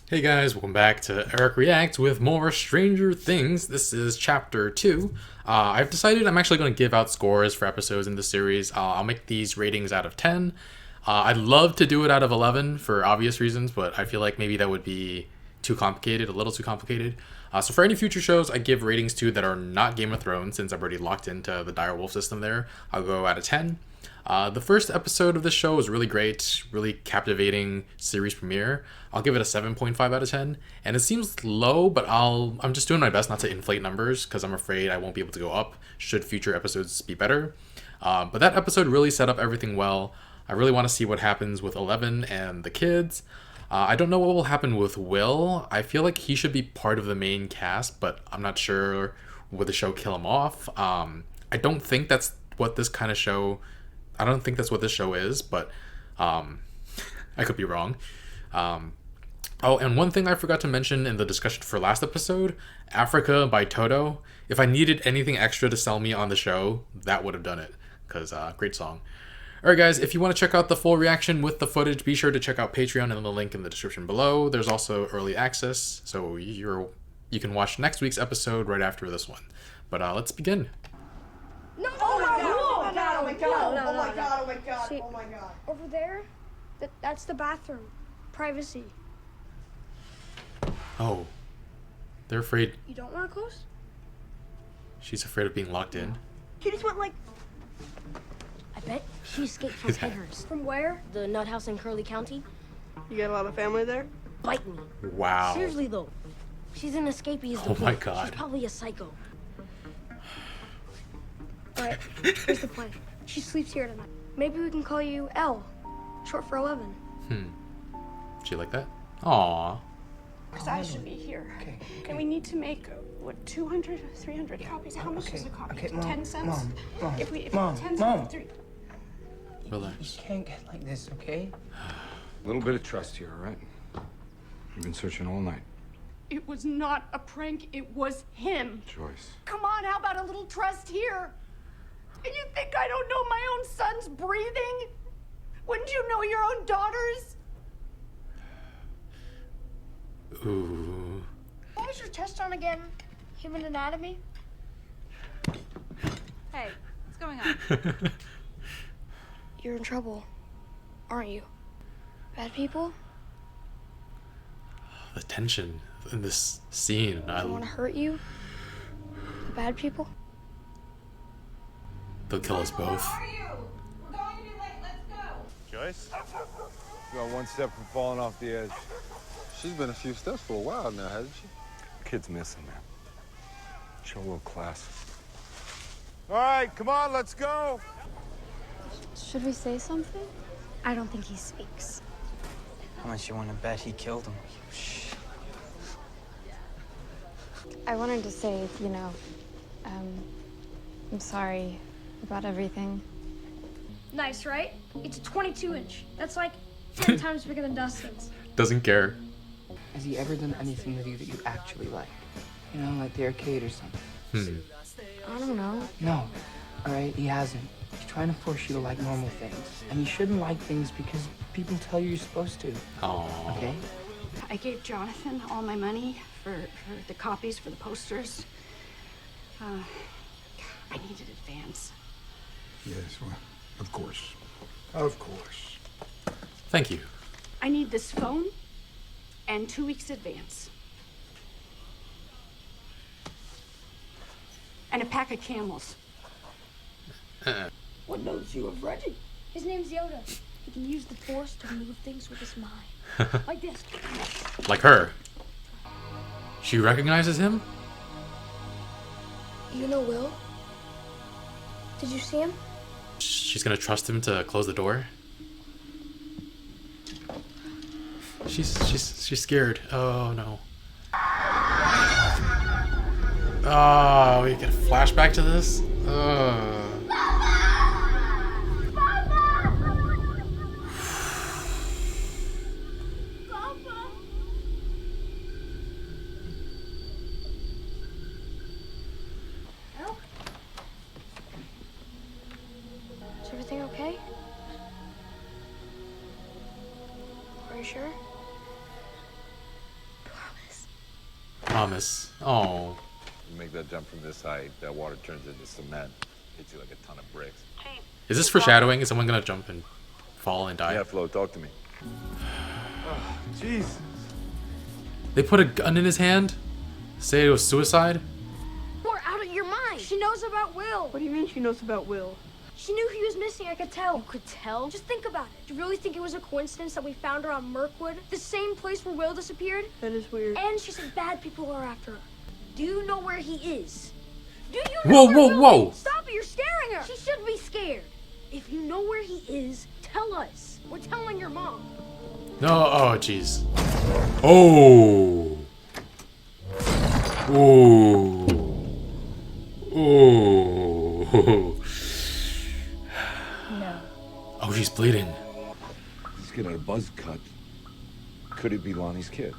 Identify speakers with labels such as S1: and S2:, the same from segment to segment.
S1: Hey guys, welcome back to Eric Reacts with more Stranger Things. This is chapter 2. I've decided I'm actually going to give out scores for episodes in the series. I'll make these ratings out of 10. I'd love to do it out of 11 for obvious reasons, but I feel like maybe that would be too complicated, a little too complicated. So for any future shows I give ratings to that are not Game of Thrones, since I've already locked into the Direwolf system there, I'll go out of 10. The first episode of this show was really great, really captivating series premiere. I'll give it a 7.5 out of 10. And it seems low, but I'm just doing my best not to inflate numbers because I'm afraid I won't be able to go up should future episodes be better. But that episode really set up everything well. I really want to see what happens with Eleven and the kids. I don't know what will happen with Will. I feel like he should be part of the main cast, but I'm not sure, would the show kill him off. I don't think that's what this kind of show I don't think that's what this show is, but I could be wrong. Oh, and one thing I forgot to mention in the discussion for last episode, Africa by Toto. If I needed anything extra to sell me on the show, that would have done it, because great song. Alright guys, if you want to check out the full reaction with the footage, be sure to check out Patreon and the link in the description below. There's also early access, so you can watch next week's episode right after this one. But let's begin.
S2: No! Oh my god!
S3: Oh my god! Oh my god!
S2: No,
S3: Oh my god! Oh my god!
S2: See,
S3: Oh my god!
S2: over there, that's the bathroom. Privacy.
S1: Oh. They're afraid.
S2: You don't want to close?
S1: She's afraid of being locked in.
S3: He just went like.
S4: I bet she escaped from Peggers.
S2: From where?
S4: The nut house in Curly County.
S3: You got a lot of family there?
S4: Bite me.
S1: Wow.
S4: Seriously though, she's an escapee.
S1: Oh my god.
S4: She's probably a psycho.
S2: Alright, here's the plan. She sleeps here tonight. Maybe we can call you L, short for 11.
S1: She like that? Aww.
S5: Because I should be here.
S6: Okay.
S5: And we need to make, what, 200, 300 copies? How much is a copy?
S6: Okay, Mom,
S5: 10 cents?
S6: Mom,
S5: If we,
S6: Mom,
S5: 10
S6: Mom.
S5: cents, three.
S6: You
S1: Relax.
S6: can't get like this, okay?
S7: A little bit of trust here, all right? You've been searching all night.
S5: It was not a prank, it was him.
S7: Joyce.
S5: Come on, how about a little trust here? And you think I don't know my own son's breathing? Wouldn't you know your own daughter's?
S1: Ooh.
S2: What was your test on again? Human anatomy?
S8: Hey, what's going on?
S2: You're in trouble, aren't you? Bad people?
S1: The tension in this scene.
S2: They want to hurt you? The bad people?
S1: They'll kill us both.
S9: Joyce? You got one step from falling off the edge.
S10: She's been a few steps for a while now, hasn't she?
S7: Kid's missing, man. Show a little class.
S9: All right, come on, let's go.
S8: Should we say something?
S2: I don't think he speaks.
S6: How much you want to bet he killed him?
S8: I wanted to say, I'm sorry about everything.
S2: Nice, right? It's a 22-inch. That's like 10 times bigger than Dustin's.
S1: Doesn't care.
S6: Has he ever done anything with you that you actually like? You know, like the arcade or something?
S2: I don't know.
S6: No. All right, he hasn't. He's trying to force you to like normal things. And you shouldn't like things because people tell you you're supposed to.
S1: Aww.
S6: Okay?
S5: I gave Jonathan all my money for the copies, for the posters. I needed advance.
S7: Yes, well, of course. Of course.
S1: Thank you.
S5: I need this phone and 2 weeks advance. And a pack of Camels. What knows you of Reggie?
S2: His name's Yoda. He can use the Force to move things with his mind. Like this.
S1: Like her. She recognizes him?
S2: You know Will? Did you see him?
S1: She's gonna trust him to close the door? She's scared. Oh no. Oh, we get a flashback to this?
S2: Well, is everything okay? Are you sure?
S1: promise. Oh.
S9: You make that jump from this height, that water turns into cement. Hits you like a ton of bricks.
S1: Is this foreshadowing? Is someone gonna jump and fall and die?
S9: Yeah, Flo, talk to me.
S10: Jesus.
S1: They put a gun in his hand? Say it was suicide?
S2: You're out of your mind. She knows about Will.
S3: What do you mean she knows about Will?
S2: She knew he was missing. I could tell.
S4: You could tell?
S2: Just think about it. Do you really think it was a coincidence that we found her on Mirkwood, the same place where Will disappeared?
S3: That is weird.
S2: And she said bad people are after her. Do you know where he is? Do you
S1: Whoa,
S2: know where
S1: whoa,
S2: Will
S1: whoa.
S2: is? Stop it, you're scaring her. She should be scared. If you know where he is, tell us. We're telling your mom.
S1: No, oh, jeez. Oh. Oh. Oh.
S4: No.
S1: Oh, she's bleeding.
S7: This kid had a buzz cut. Could it be Lonnie's kid?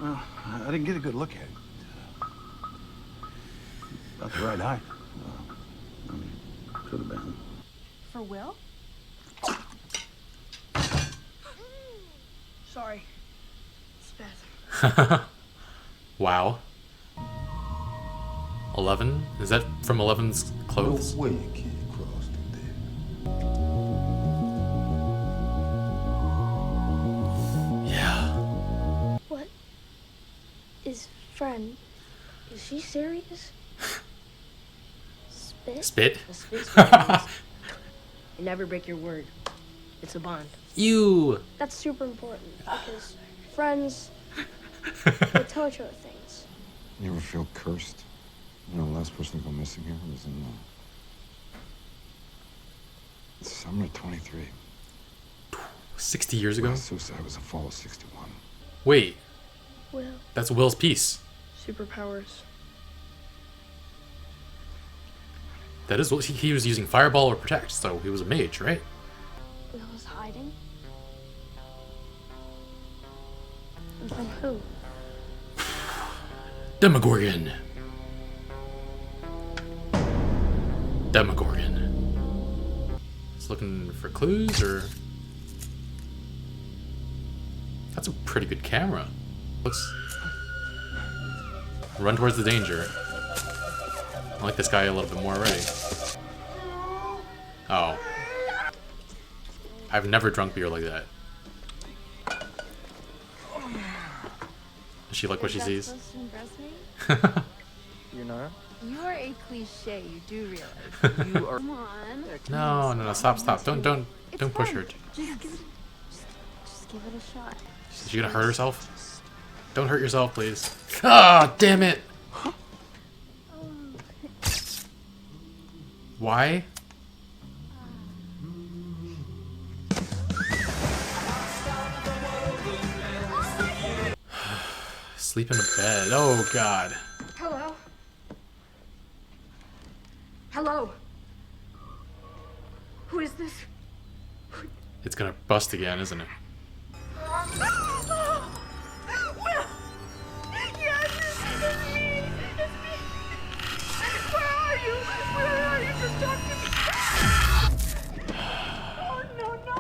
S10: Well, I didn't get a good look at it. About the right height. I mean, could have been.
S4: For Will?
S2: Sorry. It's bad.
S1: Wow. 11? Is that from 11's clothes?
S10: No way a kid crossed through there.
S1: Yeah.
S2: What is friend? Is she serious? Spit?
S1: Spit?
S11: A spit's what it is. You never break your word. It's a bond.
S1: You.
S2: That's super important because friends they tell each other things.
S7: You ever feel cursed? You know, the last person to go missing here was in the summer of 23.
S1: 60 years ago?
S7: Suicide was the fall of 61.
S1: Wait,
S2: Will.
S1: that's Will's piece.
S3: Superpowers.
S1: That is what he was using Fireball or Protect, so he was a mage, right?
S2: Will is hiding? And from who?
S1: Demogorgon. Demogorgon. Just looking for clues, or... That's a pretty good camera. Let's run towards the danger. I like this guy a little bit more already. Oh. I've never drunk beer like that. Does she like what she sees?
S8: Supposed to impress me?
S10: You're not?
S8: You are a cliche. You do realize.
S10: You are.
S8: Come on.
S1: No, stop. Don't push her.
S8: Just give it a shot.
S1: Is she gonna hurt herself? Don't hurt yourself, please. Ah, damn it! Why? Sleep in a bed. Oh god.
S2: Hello? Hello? Who is this?
S1: It's gonna bust again, isn't it?
S5: Will! Yes, it's me! It's me! Where are you? Where are you? Just talk to me! Oh, no!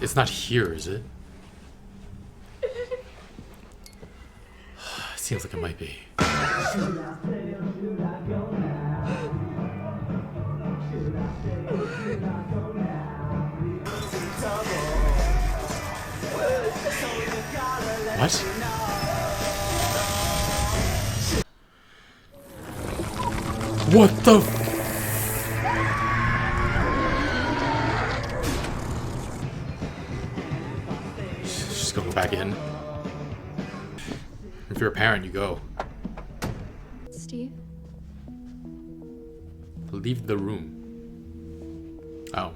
S1: It's not here, is it? Seems like it might be. What? What the f- She's going back in. If you're a parent, you go.
S8: Steve?
S1: Leave the room. Oh.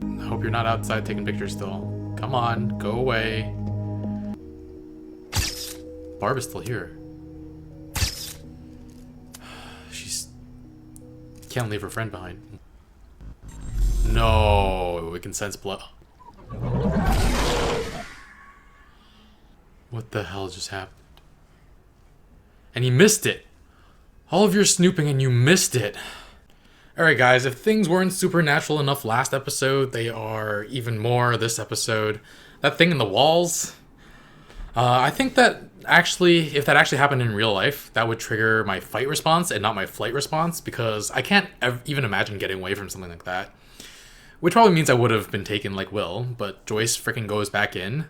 S1: I hope you're not outside taking pictures still. Come on, go away. Barb is still here. She's... can't leave her friend behind. No, we can sense blood. What the hell just happened? And he missed it. All of your snooping and you missed it. Alright guys, if things weren't supernatural enough last episode, they are even more this episode. That thing in the walls, I think that actually, if that actually happened in real life, that would trigger my fight response and not my flight response, because I can't even imagine getting away from something like that. Which probably means I would have been taken like Will, but Joyce freaking goes back in,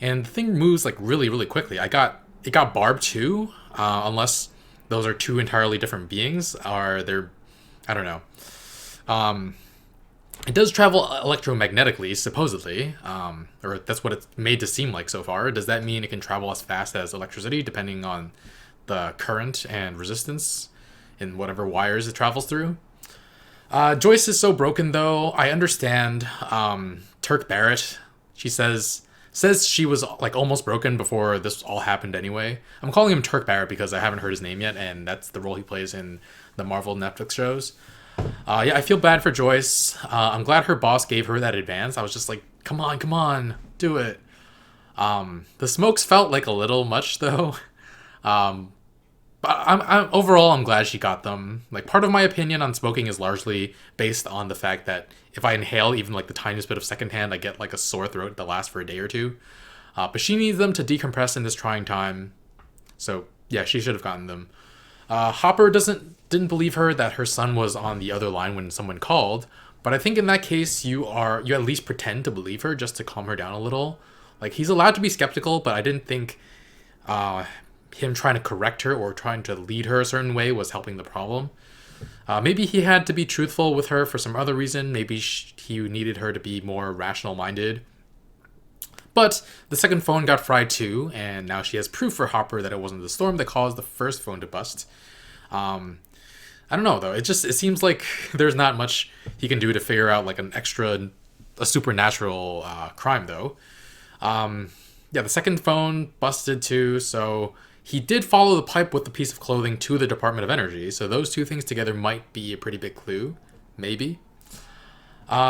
S1: and the thing moves like really, really quickly. It got barbed too, unless those are two entirely different beings, or they're, I don't know. It does travel electromagnetically, supposedly, or that's what it's made to seem like so far. Does that mean it can travel as fast as electricity, depending on the current and resistance in whatever wires it travels through? Joyce is so broken, though. I understand. Turk Barrett, she says she was like almost broken before this all happened anyway. I'm calling him Turk Barrett because I haven't heard his name yet, and that's the role he plays in the Marvel Netflix shows. Yeah, I feel bad for Joyce. I'm glad her boss gave her that advance. I was just like, come on, do it. The smokes felt like a little much, though. But overall, I'm glad she got them. Like, part of my opinion on smoking is largely based on the fact that if I inhale even like the tiniest bit of secondhand, I get like a sore throat that lasts for a day or two. But she needs them to decompress in this trying time. So yeah, she should have gotten them. Hopper didn't believe her that her son was on the other line when someone called, but I think in that case you at least pretend to believe her just to calm her down a little. Like, he's allowed to be skeptical, but I didn't think him trying to correct her or trying to lead her a certain way was helping the problem. Maybe he had to be truthful with her for some other reason. Maybe he needed her to be more rational minded. But the second phone got fried too, and now she has proof for Hopper that it wasn't the storm that caused the first phone to bust. I don't know though. It seems like there's not much he can do to figure out like a supernatural crime though. Yeah, the second phone busted too, so he did follow the pipe with the piece of clothing to the Department of Energy. So those two things together might be a pretty big clue, maybe.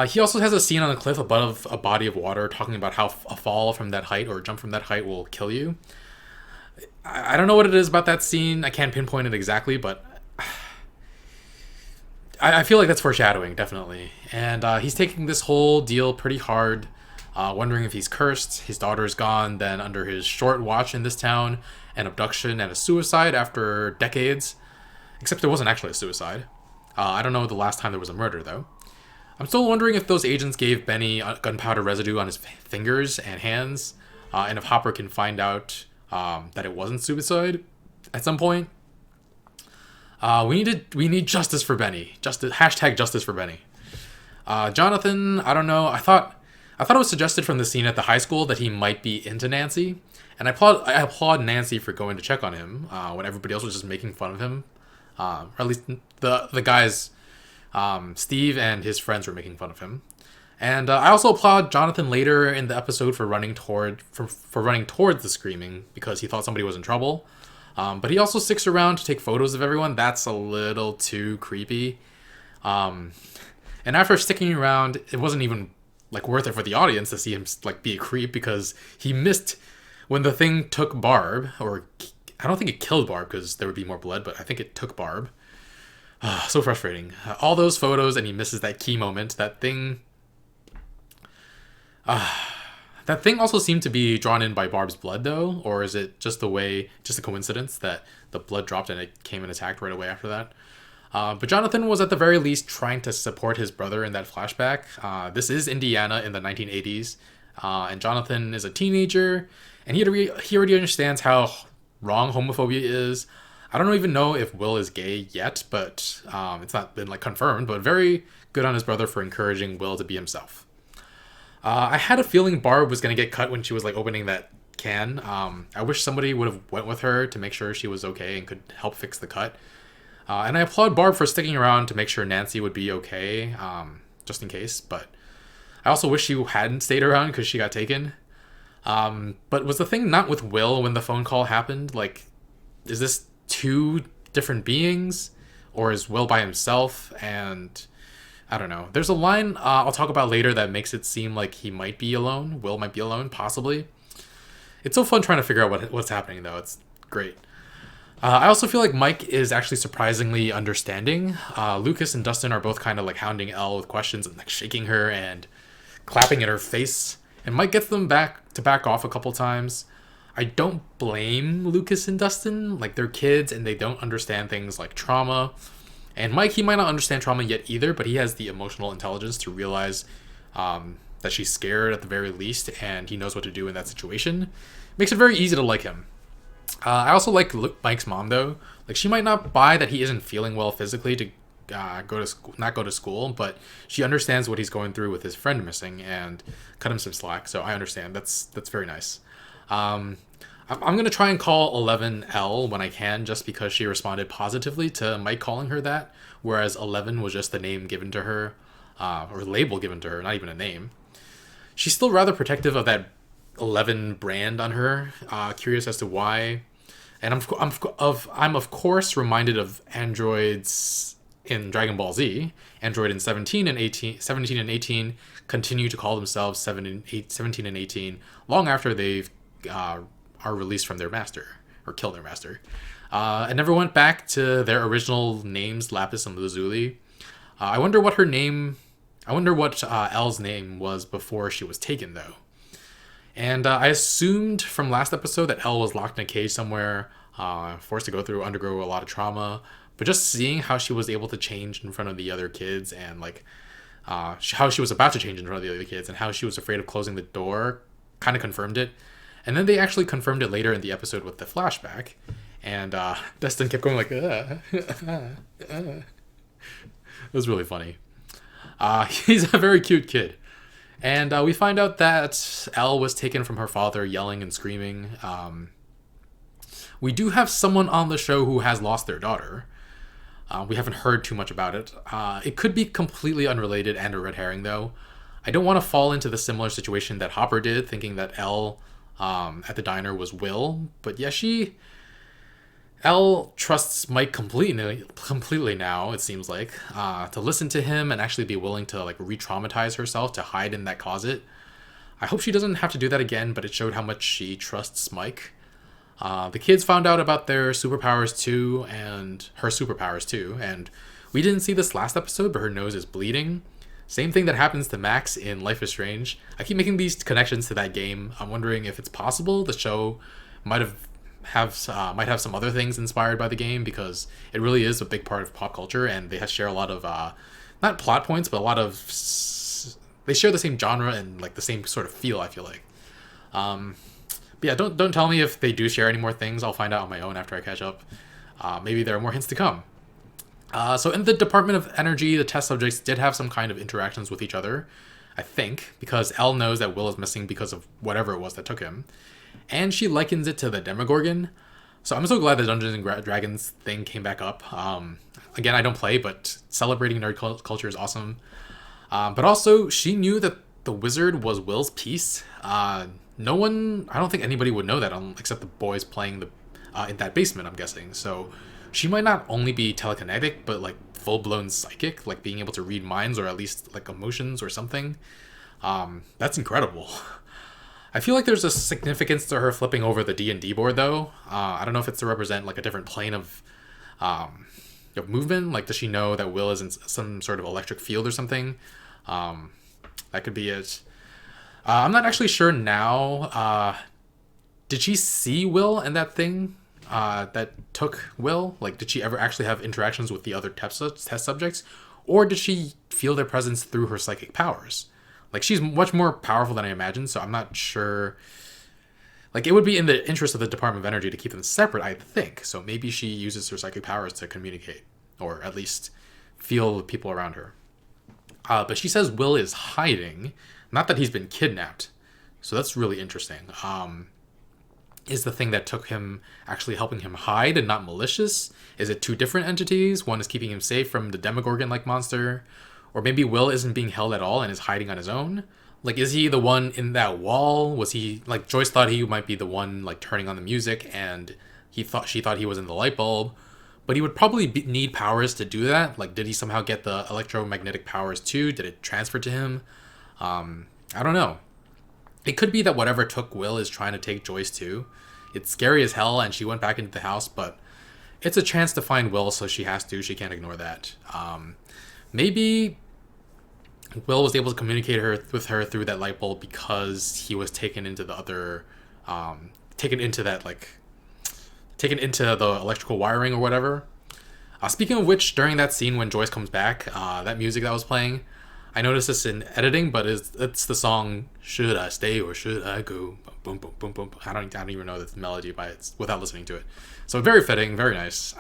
S1: He also has a scene on a cliff above a body of water talking about how a fall from that height or a jump from that height will kill you. I don't know what it is about that scene. I can't pinpoint it exactly, but I feel like that's foreshadowing, definitely. And he's taking this whole deal pretty hard, wondering if he's cursed, his daughter's gone, then under his short watch in this town, an abduction and a suicide after decades. Except it wasn't actually a suicide. I don't know the last time there was a murder, though. I'm still wondering if those agents gave Benny gunpowder residue on his fingers and hands, and if Hopper can find out that it wasn't suicide at some point. We need justice for Benny. Justice for Benny. Jonathan, I don't know. I thought it was suggested from the scene at the high school that he might be into Nancy, and I applaud Nancy for going to check on him when everybody else was just making fun of him, or at least the guys. Steve and his friends were making fun of him, and I also applaud Jonathan later in the episode for running towards the screaming because he thought somebody was in trouble. But he also sticks around to take photos of everyone. That's a little too creepy. And after sticking around, it wasn't even like worth it for the audience to see him like be a creep because he missed when the thing took Barb, or I don't think it killed Barb because there would be more blood, but I think it took Barb. So frustrating. All those photos and he misses that key moment. That thing also seemed to be drawn in by Barb's blood though, or is it just a coincidence that the blood dropped and it came and attacked right away after that? But Jonathan was at the very least trying to support his brother in that flashback. This is Indiana in the 1980s, and Jonathan is a teenager, and he already understands how wrong homophobia is. I don't even know if Will is gay yet, but it's not been like confirmed, but very good on his brother for encouraging Will to be himself. I had a feeling Barb was going to get cut when she was like opening that can. I wish somebody would have went with her to make sure she was okay and could help fix the cut. And I applaud Barb for sticking around to make sure Nancy would be okay, just in case. But I also wish she hadn't stayed around because she got taken. But was the thing not with Will when the phone call happened? Like, is this two different beings, or is Will by himself? And I don't know. There's a line I'll talk about later that makes it seem like he might be alone. Will might be alone, possibly. It's so fun trying to figure out what's happening, though. It's great. I also feel like Mike is actually surprisingly understanding. Lucas and Dustin are both kind of like hounding Elle with questions and like shaking her and clapping at her face. And Mike gets them back off a couple times. I don't blame Lucas and Dustin. Like, they're kids and they don't understand things like trauma. And Mike, he might not understand trauma yet either, but he has the emotional intelligence to realize that she's scared at the very least, and he knows what to do in that situation. Makes it very easy to like him. I also like Mike's mom though. Like, she might not buy that he isn't feeling well physically to not go to school, but she understands what he's going through with his friend missing and cut him some slack. So I understand. That's very nice. I'm gonna try and call 11L when I can, just because she responded positively to Mike calling her that, whereas 11 was just the name given to her, or label given to her, not even a name. She's still rather protective of that 11 brand on her. Curious as to why. And I'm of course reminded of androids in Dragon Ball Z. Android in 17 and 18 continue to call themselves 17 and 18 long after they've are released from their master, or kill their master. And never went back to their original names, Lapis and Lazuli. I wonder what Elle's name was before she was taken, though. And I assumed from last episode that Elle was locked in a cage somewhere, forced to undergo a lot of trauma. But just seeing how she was able to change in front of the other kids, and like how she was about to change in front of the other kids, and how she was afraid of closing the door, kind of confirmed it. And then they actually confirmed it later in the episode with the flashback. And Dustin kept going like, It was really funny. He's a very cute kid. And we find out that Elle was taken from her father, yelling and screaming. We do have someone on the show who has lost their daughter. We haven't heard too much about it. It could be completely unrelated and a red herring, though. I don't want to fall into the similar situation that Hopper did, thinking that Elle at the diner was Will. But yeah, Elle trusts Mike completely now, it seems like, to listen to him and actually be willing to like re-traumatize herself to hide in that closet. I hope she doesn't have to do that again, but it showed how much she trusts Mike. The kids found out about their superpowers too, and her superpowers too, and we didn't see this last episode, but her nose is bleeding. Same thing that happens to Max in Life is Strange. I keep making these connections to that game. I'm wondering if it's possible the show might have some other things inspired by the game, because it really is a big part of pop culture, and they share a lot of not plot points, but a lot of they share the same genre and like the same sort of feel, I feel like. But yeah, don't tell me if they do share any more things. I'll find out on my own after I catch up. Maybe there are more hints to come. So in the Department of Energy, the test subjects did have some kind of interactions with each other, I think, because Elle knows that Will is missing because of whatever it was that took him. And she likens it to the Demogorgon. So I'm so glad the Dungeons and Dragons thing came back up. Again, I don't play, but celebrating nerd culture is awesome. But also, she knew that the wizard was Will's piece. No one, I don't think anybody would know that except the boys playing in that basement, I'm guessing. So she might not only be telekinetic, but like full-blown psychic, like being able to read minds or at least like emotions or something. That's incredible. I feel like there's a significance to her flipping over the D&D board, though. I don't know if it's to represent like a different plane of movement. Like, does she know that Will is in some sort of electric field or something? That could be it. I'm not actually sure now. Did she see Will in that thing that took Will? Like, did she ever actually have interactions with the other test subjects? Or did she feel their presence through her psychic powers? Like, she's much more powerful than I imagined, so I'm not sure. Like, it would be in the interest of the Department of Energy to keep them separate, I think. So maybe she uses her psychic powers to communicate, or at least feel the people around her. But she says Will is hiding, not that he's been kidnapped. So that's really interesting. Is the thing that took him actually helping him hide and not malicious? Is it two different entities? One is keeping him safe from the Demogorgon-like monster. Or maybe Will isn't being held at all and is hiding on his own? Like, is he the one in that wall? Was he, like, Joyce thought he might be the one, like, turning on the music, and she thought he was in the light bulb. But he would probably need powers to do that. Like, did he somehow get the electromagnetic powers too? Did it transfer to him? I don't know. It could be that whatever took Will is trying to take Joyce too. It's scary as hell, and she went back into the house, but it's a chance to find Will, so she has to. She can't ignore that. Maybe Will was able to communicate with her through that light bulb because he was taken into the other taken into that, like, taken into the electrical wiring or whatever. Speaking of which, during that scene when Joyce comes back, that music that was playing, I noticed this in editing, but it's the song "Should I Stay or Should I Go?" Boom, boom, boom, boom. I don't even know the melody by it without listening to it. So very fitting, very nice.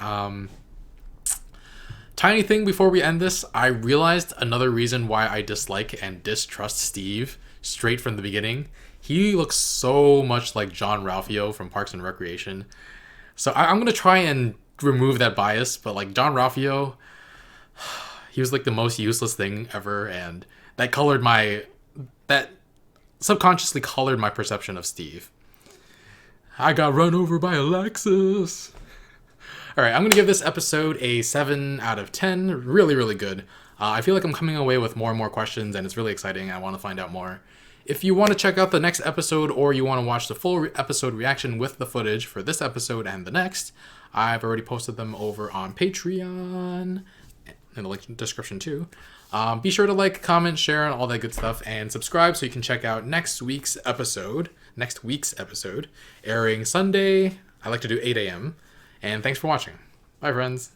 S1: Tiny thing before we end this, I realized another reason why I dislike and distrust Steve straight from the beginning. He looks so much like John Ralphio from Parks and Recreation. So I'm gonna try and remove that bias, but like John Ralphio, he was like the most useless thing ever, and that subconsciously colored my perception of Steve. I got run over by a Lexus. Alright, I'm going to give this episode a 7 out of 10. Really, really good. I feel like I'm coming away with more and more questions, and it's really exciting. I want to find out more. If you want to check out the next episode, or you want to watch the full episode reaction with the footage for this episode and the next, I've already posted them over on Patreon, in the link in the description too. Be sure to like, comment, share, and all that good stuff, and subscribe so you can check out next week's episode, airing Sunday. I like to do 8 a.m. And thanks for watching. Bye, friends.